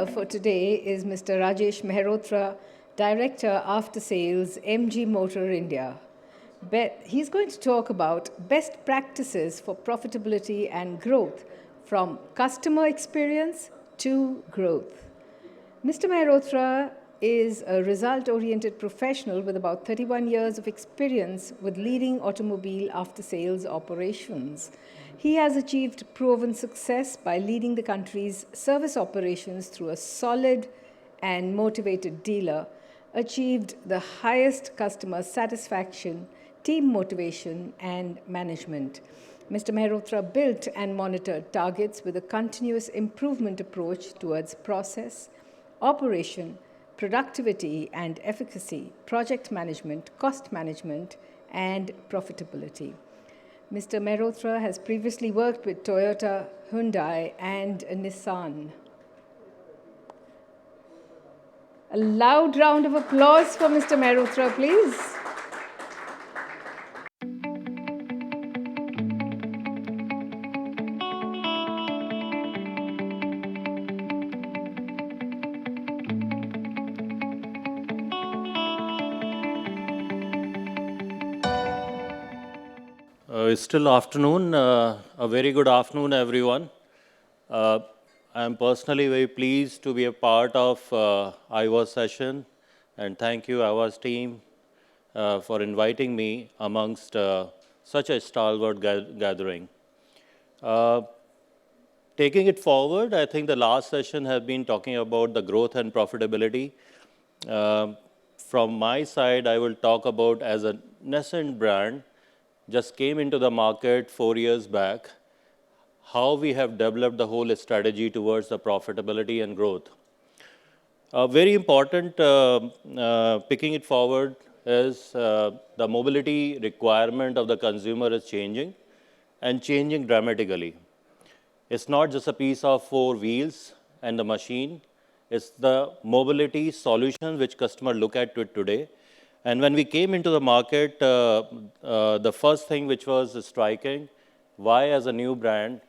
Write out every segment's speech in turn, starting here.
speaker for today is Mr. Rajesh Mehrotra, Director After Sales, MG Motor India. He's going to talk about best practices for profitability and growth from customer experience to growth. Mr. Mehrotra is a result-oriented professional with about 31 years of experience with leading automobile after-sales operations. He has achieved proven success by leading the country's service operations through a solid and motivated dealer, achieved the highest customer satisfaction, team motivation, and management. Mr. Mehrotra built and monitored targets with a continuous improvement approach towards process, operation, productivity and efficacy, project management, cost management, and profitability. Mr. Mehrotra has previously worked with Toyota, Hyundai, and Nissan. A loud round of applause for Mr. Mehrotra, please. It's still afternoon. A very good afternoon, everyone. I'm personally very pleased to be a part of IVASS session, and thank you, IVASS team, for inviting me amongst such a stalwart gathering. Taking it forward, I think the last session has been talking about the growth and profitability. From my side, I will talk about as a nascent brand, just came into the market 4 years back, how we have developed the whole strategy towards the profitability and growth. Very important, picking it forward, is the mobility requirement of the consumer is changing and changing dramatically. It's not just a piece of 4 wheels and the machine, it's the mobility solution which customers look at today. And when we came into the market, the first thing which was striking, why as a new brand,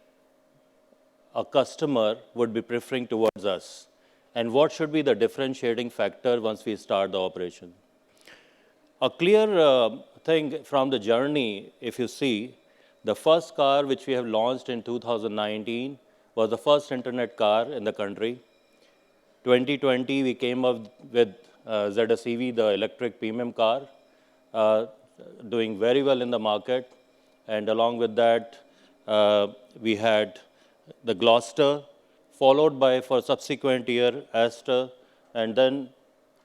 a customer would be preferring towards us, and what should be the differentiating factor once we start the operation. A clear thing from the journey, if you see, the first car which we have launched in 2019 was the first internet car in the country. 2020, we came up with ZSEV, the electric premium car, doing very well in the market. And along with that, we had the Gloucester, followed by, for subsequent year, Astor, and then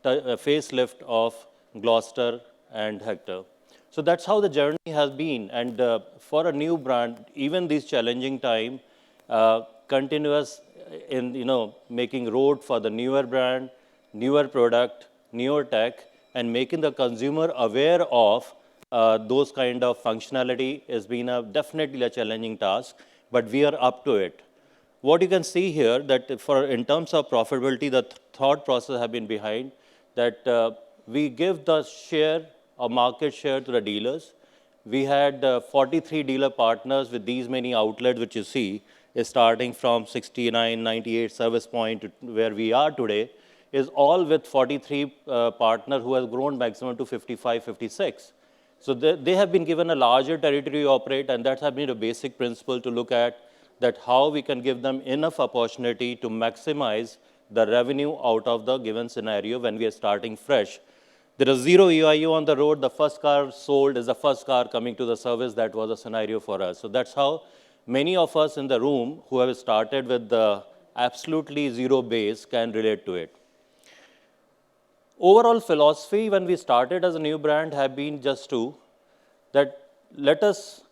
a facelift of Gloucester and Hector. So that's how the journey has been. And for a new brand, even this challenging time, continuous in making road for the newer brand, newer product, newer tech, and making the consumer aware of those kind of functionality has been definitely a challenging task, but we are up to it. What you can see here, that in terms of profitability, the thought process have been behind, that we give the share of market share to the dealers. We had 43 dealer partners with these many outlets, which you see, is starting from 69, 98 service point to where we are today, is all with 43 partners who have grown maximum to 55, 56. So they have been given a larger territory to operate, and that has been a basic principle to look at that how we can give them enough opportunity to maximize the revenue out of the given scenario when we are starting fresh. There is zero EIU on the road. The first car sold is the first car coming to the service. That was a scenario for us. So that's how many of us in the room who have started with the absolutely zero base can relate to it. Overall philosophy when we started as a new brand have been just that let us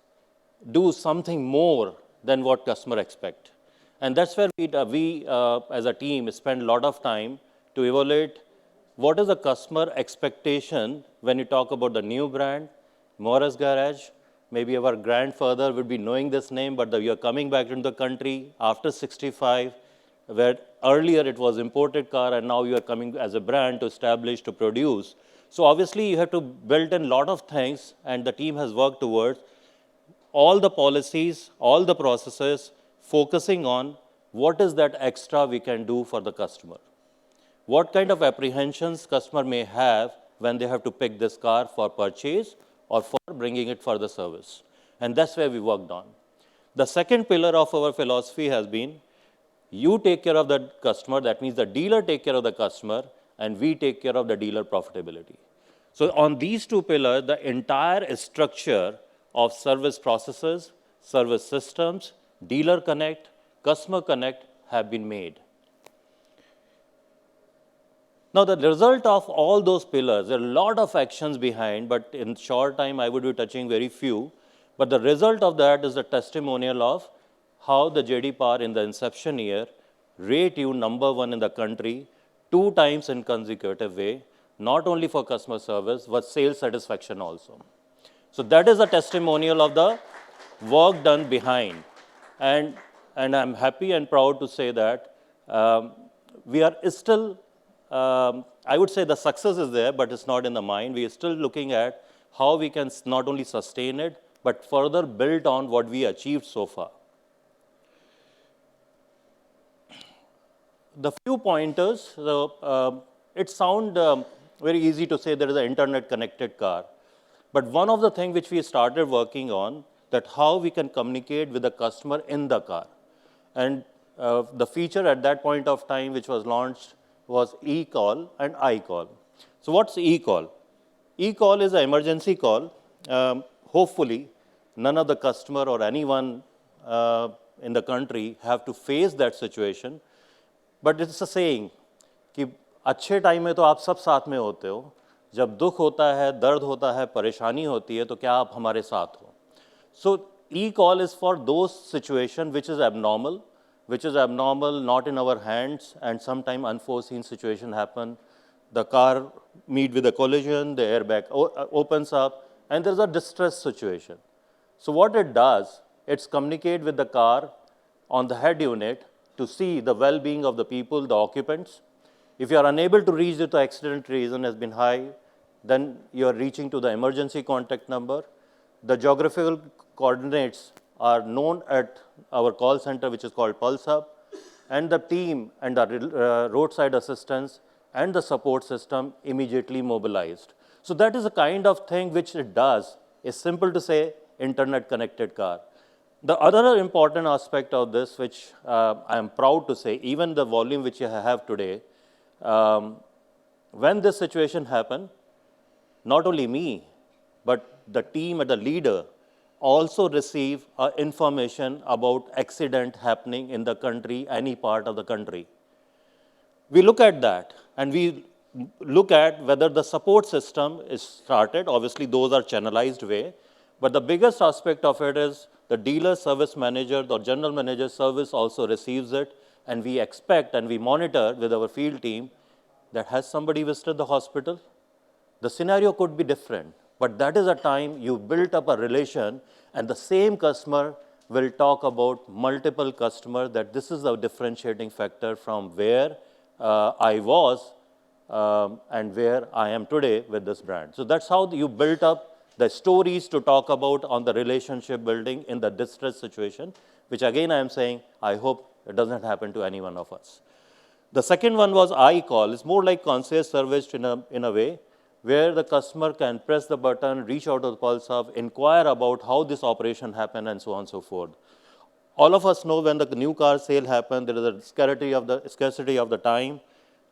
do something more than what customer expect. And that's where we as a team spend a lot of time to evaluate what is the customer expectation when you talk about the new brand, Morris Garage. Maybe our grandfather would be knowing this name, but we are coming back into the country after 65, where earlier it was imported car, and now you are coming as a brand to establish, to produce. So obviously you have to build in a lot of things, and the team has worked towards all the policies, all the processes, focusing on what is that extra we can do for the customer? What kind of apprehensions customer may have when they have to pick this car for purchase or for bringing it for the service? And that's where we worked on. The second pillar of our philosophy has been, you take care of the customer, that means the dealer take care of the customer, and we take care of the dealer profitability. So on these two pillars, the entire structure of service processes, service systems, dealer connect, customer connect have been made. Now, the result of all those pillars, there are a lot of actions behind, but in short time, I would be touching very few. But the result of that is the testimonial of how the JD Power in the inception year rate you #1 in the country 2 times in consecutive way, not only for customer service, but sales satisfaction also. So that is a testimonial of the work done behind. And I'm happy and proud to say that we are still, I would say the success is there, but it's not in the mind. We are still looking at how we can not only sustain it, but further build on what we achieved so far. The few pointers, it sounds very easy to say there is an internet connected car. But one of the things which we started working on, that how we can communicate with the customer in the car. And the feature at that point of time which was launched was e-call and i-call. So what's e-call? E-call is an emergency call. Hopefully, none of the customer or anyone in the country have to face that situation. But it's a saying कि अच्छे time में तो आप सब साथ में होते हो, जब दुख होता है, दर्द होता है, परेशानी होती है, तो क्या आप हमारे साथ हो? So e-call is for those situations which is abnormal, not in our hands, and sometimes unforeseen situation happen. The car meet with a collision, the airbag opens up, and there's a distress situation. So what it does, it's communicate with the car on the head unit to see the well-being of the people, the occupants. If you are unable to reach it, the accident reason has been high, then you are reaching to the emergency contact number. The geographical coordinates are known at our call center, which is called Pulse Hub, and the team and the roadside assistance and the support system immediately mobilized. So that is the kind of thing which it does. It's simple to say, internet connected car. The other important aspect of this, which I am proud to say, even the volume which you have today, when this situation happened, not only me, but the team and the leader also receive information about accident happening in the country, any part of the country. We look at that, and we look at whether the support system is started. Obviously, those are channelized way. But the biggest aspect of it is the dealer service manager, the general manager service also receives it, and we expect and we monitor with our field team that has somebody visited the hospital? The scenario could be different, but that is a time you built up a relation, and the same customer will talk about multiple customers, that this is the differentiating factor from where I was and where I am today with this brand. So that's how you built up the stories to talk about on the relationship building in the distress situation, which again I am saying, I hope it doesn't happen to any one of us. The second one was i-call. It's more like concierge service in a way, where the customer can press the button, reach out to the Pulse Hub, inquire about how this operation happened, and so on and so forth. All of us know when the new car sale happened, there is a scarcity of the time,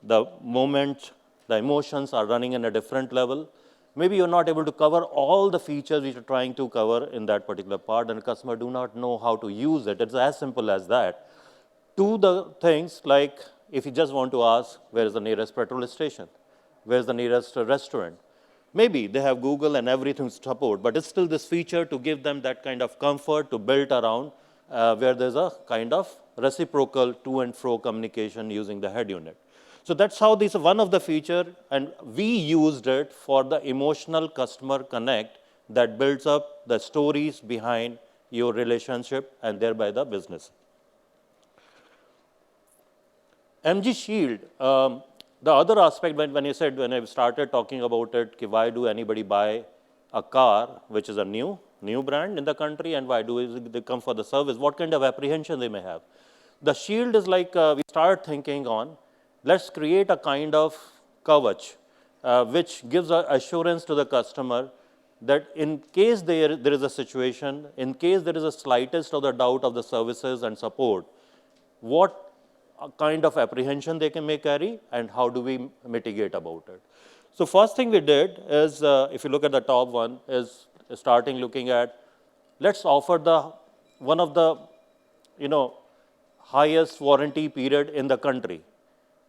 the moment, the emotions are running in a different level. Maybe you're not able to cover all the features which you're trying to cover in that particular part, and the customer do not know how to use it. It's as simple as that. To the things like, if you just want to ask, where is the nearest petrol station? Where's the nearest restaurant? Maybe they have Google and everything support, but it's still this feature to give them that kind of comfort to build around where there's a kind of reciprocal to and fro communication using the head unit. So that's how this is one of the feature, and we used it for the emotional customer connect that builds up the stories behind your relationship and thereby the business. MG Shield, the other aspect when you said, when I started talking about it, why do anybody buy a car which is a new brand in the country, and why do they come for the service? What kind of apprehension they may have? The shield is like we start thinking on, let's create a kind of kavach, which gives assurance to the customer that in case there is a situation, in case there is a slightest of the doubt of the services and support, what kind of apprehension they may carry and how do we mitigate about it. So first thing we did is, if you look at the top one, is starting looking at, let's offer one of the, highest warranty period in the country,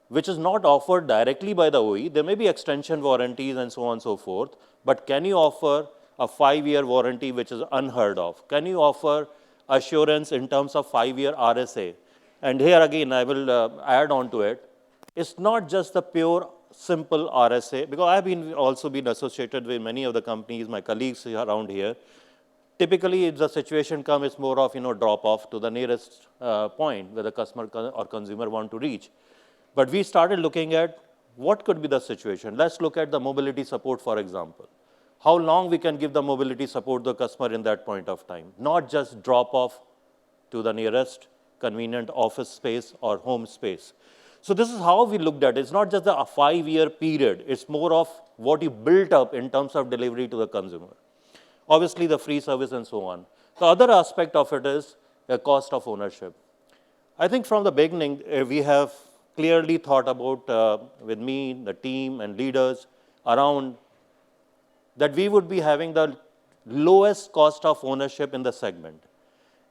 which is not offered directly by the OE. There may be extension warranties and so on and so forth, but can you offer a 5-year warranty, which is unheard of? Can you offer assurance in terms of 5-year RSA? And here again, I will add on to it. It's not just the pure, simple RSA, because I've also been associated with many of the companies, my colleagues around here. Typically, if the situation comes, it's more of drop off to the nearest point where the customer or consumer want to reach. But we started looking at what could be the situation. Let's look at the mobility support, for example. How long we can give the mobility support to the customer in that point of time, not just drop off to the nearest convenient office space or home space. So this is how we looked at it. It's not just a 5-year period. It's more of what you built up in terms of delivery to the consumer. Obviously, the free service and so on. The other aspect of it is the cost of ownership. I think from the beginning, we have clearly thought about, with me, the team and leaders around, that we would be having the lowest cost of ownership in the segment.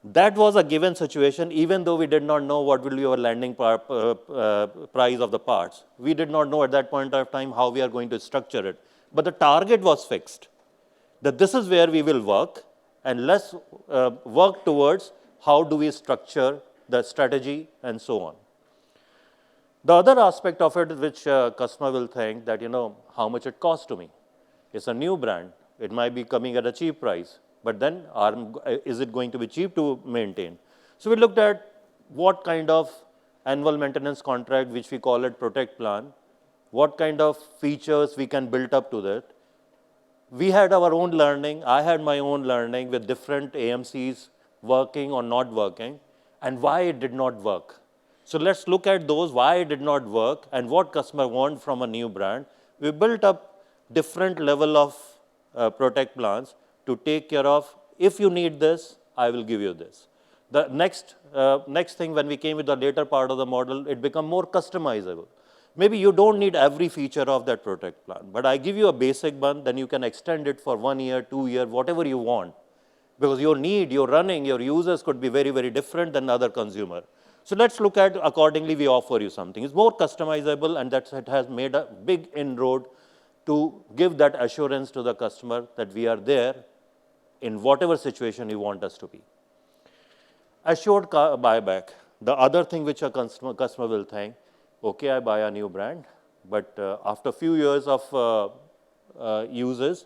That was a given situation, even though we did not know what will be our landing price of the parts. We did not know at that point of time how we are going to structure it. But the target was fixed, that this is where we will work, and let's work towards how do we structure the strategy and so on. The other aspect of it, which customer will think that, how much it costs to me. It's a new brand. It might be coming at a cheap price, but then is it going to be cheap to maintain? So we looked at what kind of annual maintenance contract, which we call it Protect Plan, what kind of features we can build up to that. We had our own learning. I had my own learning with different AMCs working or not working, and why it did not work. So let's look at those, why it did not work, and what customer want from a new brand. We built up different level of Protect plans to take care of, if you need this, I will give you this. The next thing, when we came with the later part of the model, it became more customizable. Maybe you don't need every feature of that Protect plan, but I give you a basic one, then you can extend it for 1 year, 2 years, whatever you want. Because your need, your running, your users could be very, very different than other consumer. So let's look at, accordingly, we offer you something. It's more customizable, and that it has made a big inroad to give that assurance to the customer that we are there in whatever situation you want us to be. Assured buyback. The other thing which a customer will think, okay, I buy a new brand, but after a few years of uses,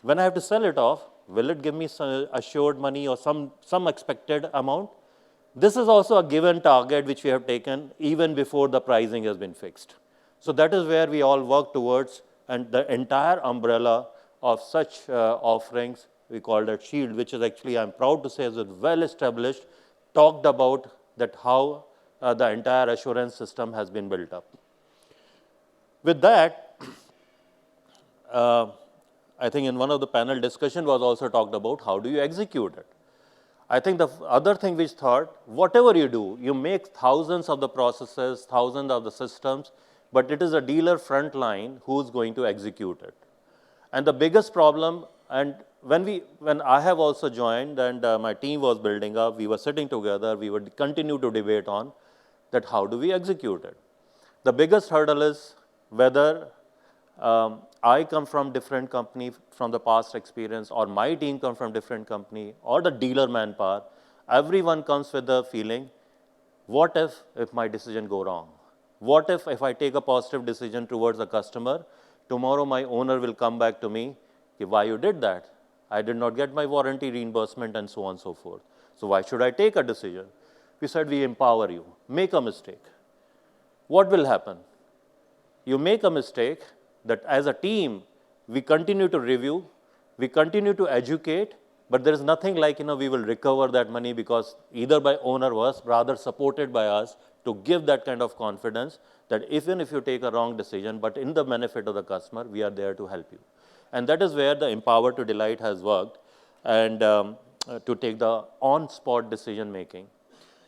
when I have to sell it off, will it give me some assured money or some expected amount? This is also a given target which we have taken even before the pricing has been fixed. So that is where we all work towards, and the entire umbrella of such offerings, we call that Shield, which is actually, I'm proud to say, is well established, talked about that how the entire assurance system has been built up. With that, I think in one of the panel discussion was also talked about how do you execute it. I think the other thing which thought, whatever you do, you make thousands of the processes, thousands of the systems, but it is a dealer front line who's going to execute it. And the biggest problem, and when I have also joined and my team was building up, we were sitting together, we would continue to debate on that how do we execute it. The biggest hurdle is whether I come from different company from the past experience, or my team come from different company, or the dealer manpower. Everyone comes with the feeling, what if my decision go wrong? What if I take a positive decision towards the customer, tomorrow my owner will come back to me, why you did that? I did not get my warranty reimbursement and so on and so forth. So why should I take a decision? We said we empower you. Make a mistake. What will happen? You make a mistake, that as a team, we continue to review, we continue to educate, But there is nothing like, we will recover that money because either by owner or us, rather supported by us to give that kind of confidence that even if you take a wrong decision, but in the benefit of the customer, we are there to help you. And that is where the Empower to Delight has worked, and to take the on-spot decision making.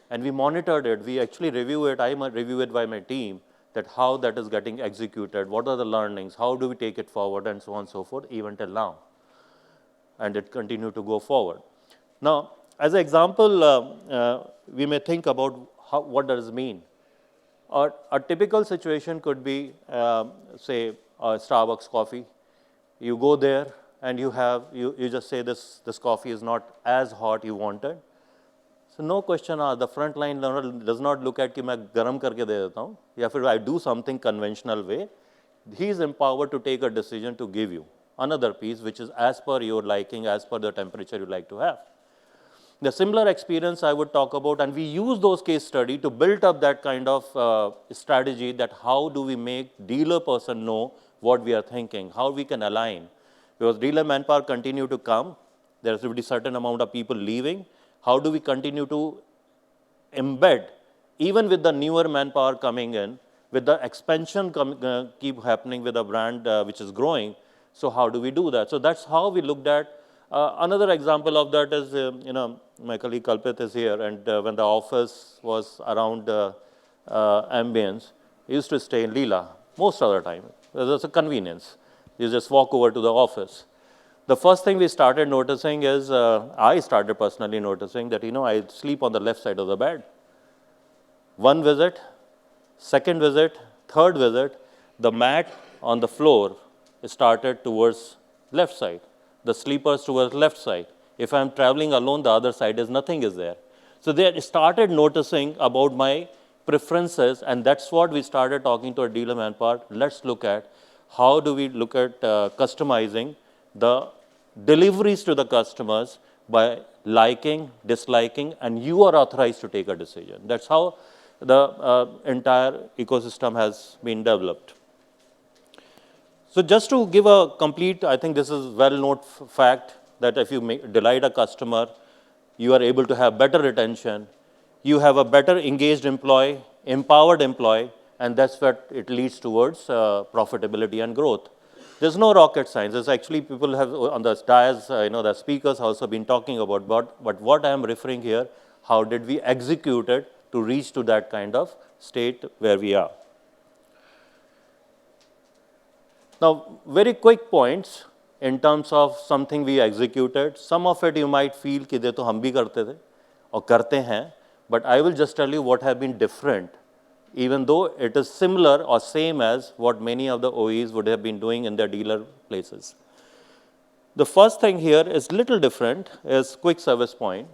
And we monitored it. We actually review it. I review it by my team, that how that is getting executed, what are the learnings, how do we take it forward, and so on and so forth, even till now. And it continued to go forward. Now, as an example, we may think about what does it mean. A typical situation could be, say, a Starbucks coffee. You go there and you just say this coffee is not as hot you wanted. So no question asked. The frontline learner does not look at कि मैं गरम करके दे देता हूँ, या फिर I do something conventional way. He is empowered to take a decision to give you another piece which is as per your liking, as per the temperature you like to have. The similar experience I would talk about, and we use those case study to build up that kind of strategy, that how do we make dealer person know what we are thinking, how we can align. Because dealer manpower continue to come, there will be certain amount of people leaving. How do we continue to embed, even with the newer manpower coming in, with the expansion keep happening with a brand which is growing? So how do we do that? So that's how we looked at. Another example of that is, my colleague Kalpit is here, and when the office was around ambience, he used to stay in Leela most of the time. There's a convenience. You just walk over to the office. The first thing we started noticing is, I started personally noticing that, I sleep on the left side of the bed. One visit, second visit, third visit, the mat on the floor started towards left side, the sleepers towards left side. If I'm traveling alone, the other side is nothing is there. So they started noticing about my preferences, and that's what we started talking to our dealer manpower. Let's look at how do we look at customizing the deliveries to the customers by liking, disliking, and you are authorized to take a decision. That's how the entire ecosystem has been developed. So just to give a complete, I think this is well-known fact, that if you delight a customer, you are able to have better retention, you have a better engaged employee, empowered employee, and that's what it leads towards profitability and growth. There's no rocket science. There's actually people have on the dais, the speakers also been talking about, but what I am referring here, how did we execute it to reach to that kind of state where we are. Now, very quick points in terms of something we executed. Some of it you might feel कि ये तो हम भी करते थे और करते हैं, but I will just tell you what have been different, even though it is similar or same as what many of the OEs would have been doing in their dealer places. The first thing here is little different, is quick service point.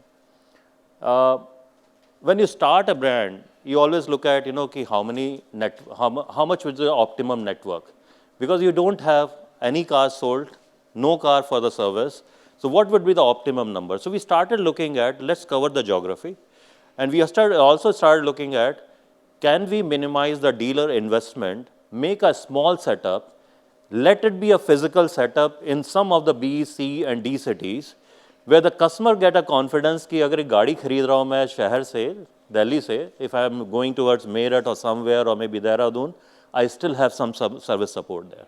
When you start a brand, you always look at, how much is the optimum network, because you don't have any cars sold, no car for the service. So what would be the optimum number? So we started looking at, let's cover the geography, and we also started looking at, can we minimize the dealer investment, make a small setup, let it be a physical setup in some of the B, C, and D cities, where the customer get a confidence कि अगर एक गाड़ी खरीद रहा हूँ मैं शहर से, दिल्ली से, if I am going towards Meerut or somewhere or maybe Dehradun, I still have some service support there.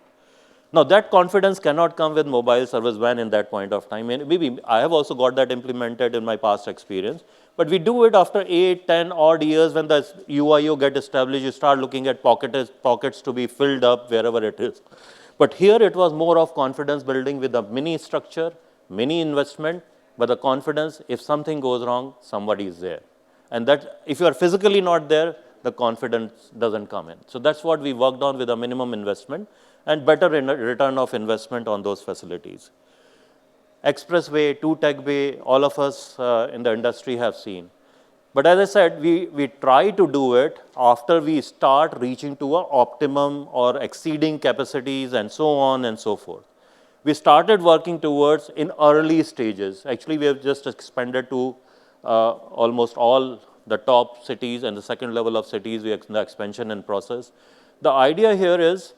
Now that confidence cannot come with mobile service van in that point of time. And maybe I have also got that implemented in my past experience. But we do it after 8, 10 odd years when the UIO get established, you start looking at pockets to be filled up wherever it is. But here it was more of confidence building with a mini structure, mini investment, but the confidence, if something goes wrong, somebody is there. And that if you are physically not there, the confidence doesn't come in. So that's what we worked on with a minimum investment and better return of investment on those facilities. Expressway, two-tech bay, all of us in the industry have seen. But as I said, we try to do it after we start reaching to an optimum or exceeding capacities and so on and so forth. We started working towards in early stages. Actually, we have just expanded to almost all the top cities and the second level of cities, we have the expansion in process. The idea here is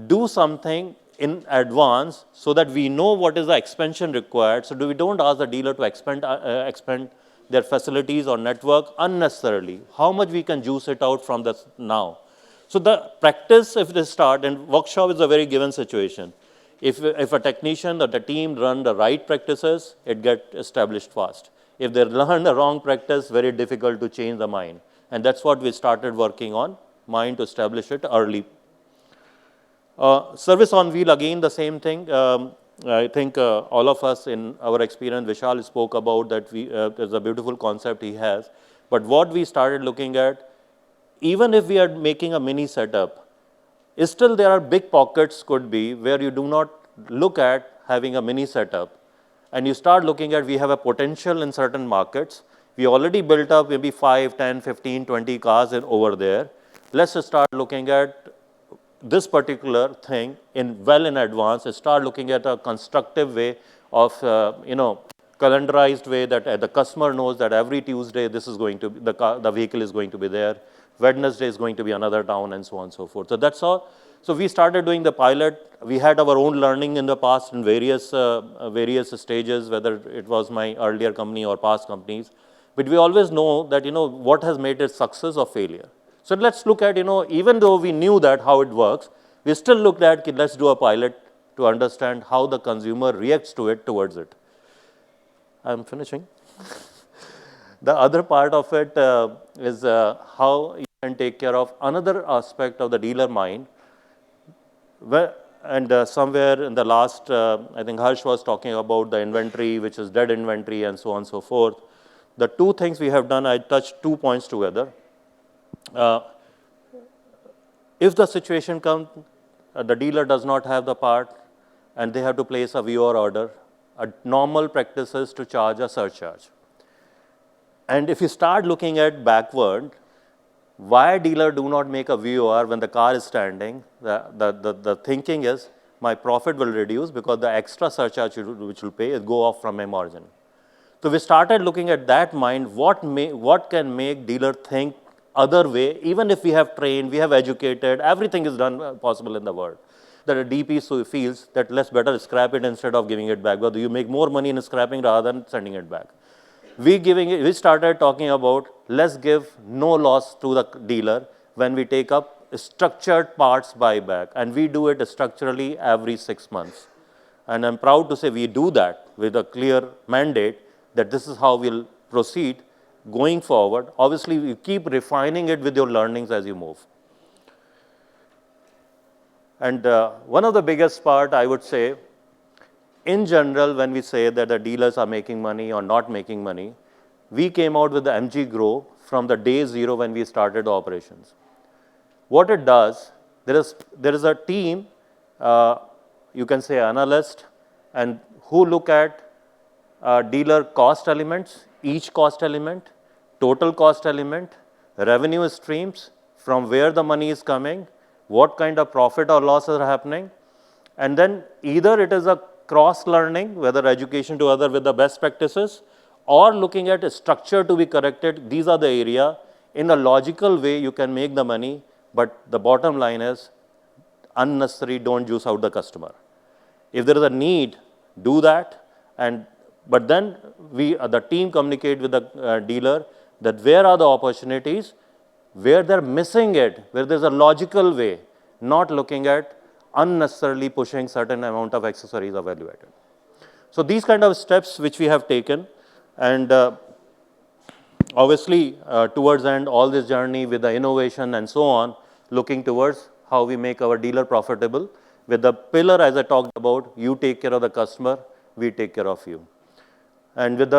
do something in advance so that we know what is the expansion required. So we don't ask the dealer to expand their facilities or network unnecessarily. How much we can juice it out from this now. So the practice, if they start, and workshop is a very given situation. If a technician or the team run the right practices, it gets established fast. If they learn the wrong practice, very difficult to change the mind. And that's what we started working on, mind to establish it early. Service on wheel, again, the same thing. I think all of us in our experience, Vishal spoke about that there's a beautiful concept he has. But what we started looking at, even if we are making a mini setup, still there are big pockets could be where you do not look at having a mini setup. And you start looking at, we have a potential in certain markets. We already built up maybe 5, 10, 15, 20 cars over there. Let's just start looking at this particular thing well in advance, and start looking at a constructive way of, calendarized way that the customer knows that every Tuesday this is going to be, the vehicle is going to be there. Wednesday is going to be another town, and so on and so forth. So that's all. So we started doing the pilot. We had our own learning in the past in various stages, whether it was my earlier company or past companies. But we always know that, what has made it success or failure. So let's look at, even though we knew that how it works, we still looked at, let's do a pilot to understand how the consumer reacts to it, towards it. I'm finishing. The other part of it is how you can take care of another aspect of the dealer mind. And somewhere in the last, I think Harsh was talking about the inventory, which is dead inventory, and so on and so forth. The two things we have done, I touched 2 points together. If the situation comes, the dealer does not have the part, and they have to place a VOR order, a normal practice is to charge a surcharge. And if you start looking at backward, why dealer do not make a VOR when the car is standing? The thinking is, my profit will reduce because the extra surcharge which will pay is go off from my margin. So we started looking at that mind, what can make dealer think other way, even if we have trained, we have educated, everything is done possible in the world. That a DP feels that let's better scrap it instead of giving it back. But you make more money in scrapping rather than sending it back. We started talking about, let's give no loss to the dealer when we take up structured parts buyback. And we do it structurally every 6 months. And I'm proud to say we do that with a clear mandate that this is how we'll proceed going forward. Obviously, you keep refining it with your learnings as you move. And one of the biggest part, I would say, in general, when we say that the dealers are making money or not making money, we came out with the MG Grow from the day zero when we started operations. What it does, there is a team, you can say analyst, and who look at dealer cost elements, each cost element, total cost element, revenue streams, from where the money is coming, what kind of profit or losses are happening, and then either it is a cross-learning, whether education to other with the best practices, or looking at a structure to be corrected. These are the area. In a logical way, you can make the money, but the bottom line is unnecessary, don't juice out the customer. If there is a need, do that, but then the team communicate with the dealer that where are the opportunities, where they're missing it, where there's a logical way, not looking at unnecessarily pushing certain amount of accessories or value added. So these kind of steps which we have taken, and obviously towards end all this journey with the innovation and so on, looking towards how we make our dealer profitable with the pillar as I talked about, you take care of the customer, we take care of you. And with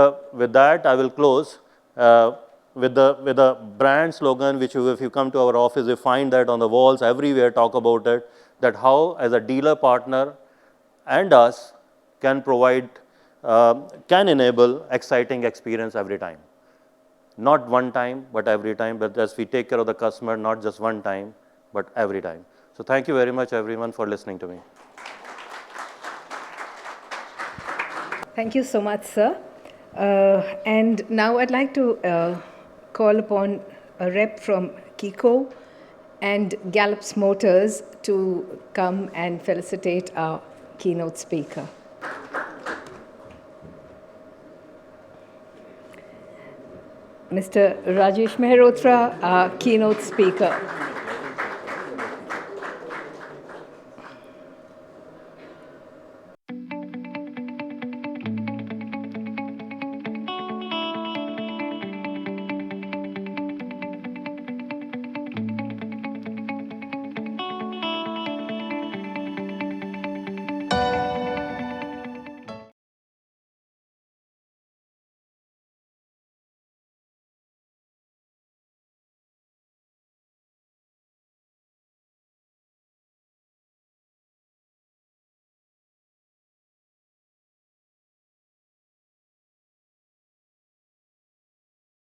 that I will close with the brand slogan, which if you come to our office, you find that on the walls everywhere, talk about it, that how as a dealer partner and us can provide, can enable exciting experience every time. Not one time, but every time, but as we take care of the customer, not just one time, but every time. So thank you very much everyone for listening to me. Thank you so much, sir. And now I'd like to call upon a rep from Keynote, and Gallups Motors to come and felicitate our keynote speaker. Mr. Rajesh Mehrotra, our keynote speaker.